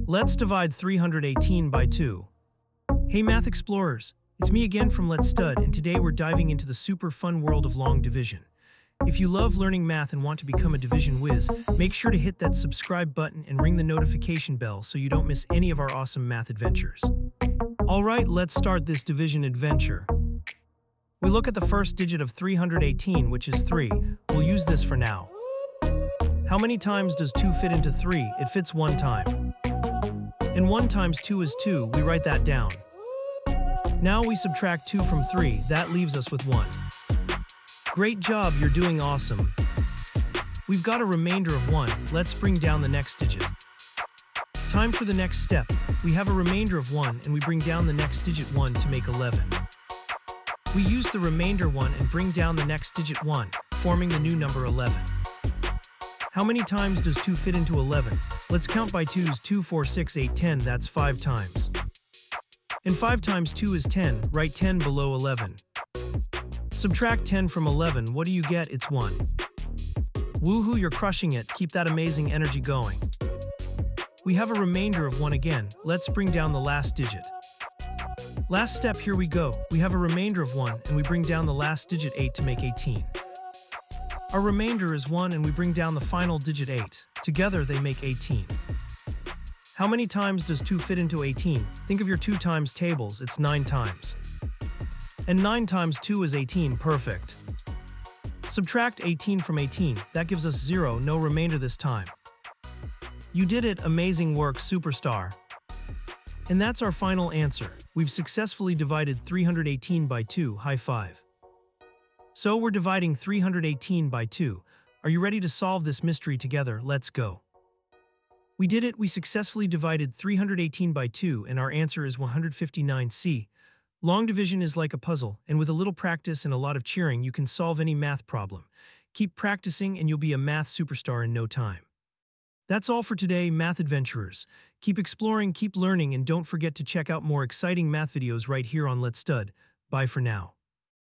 Let's divide 318 by 2. Hey Math Explorers, it's me again from Let's Stud, and today we're diving into the super fun world of long division. If you love learning math and want to become a division whiz, make sure to hit that subscribe button and ring the notification bell so you don't miss any of our awesome math adventures. Alright, let's start this division adventure. We look at the first digit of 318, which is 3. We'll use this for now. How many times does 2 fit into 3? It fits 1 time. And 1 times 2 is 2, we write that down. Now we subtract 2 from 3, that leaves us with 1. Great job, you're doing awesome. We've got a remainder of 1, let's bring down the next digit. Time for the next step. We have a remainder of 1 and we bring down the next digit 1 to make 11. We use the remainder 1 and bring down the next digit 1, forming the new number 11. How many times does 2 fit into 11? Let's count by 2's. 2, 4, 6, 8, 10, that's 5 times. And 5 times 2 is 10, write 10 below 11. Subtract 10 from 11, what do you get? It's 1. Woohoo, you're crushing it, keep that amazing energy going. We have a remainder of 1 again, let's bring down the last digit. Last step, here we go. We have a remainder of 1 and we bring down the last digit 8 to make 18. Our remainder is 1 and we bring down the final digit 8. Together they make 18. How many times does 2 fit into 18? Think of your 2 times tables, it's 9 times. And 9 times 2 is 18, perfect. Subtract 18 from 18, that gives us 0, no remainder this time. You did it, amazing work, superstar. And that's our final answer. We've successfully divided 318 by 2, high five. So we're dividing 318 by 2. Are you ready to solve this mystery together? Let's go. We did it, we successfully divided 318 by 2 and our answer is 159C. Long division is like a puzzle, and with a little practice and a lot of cheering, you can solve any math problem. Keep practicing and you'll be a math superstar in no time. That's all for today, math adventurers. Keep exploring, keep learning, and don't forget to check out more exciting math videos right here on Let's Stud. Bye for now.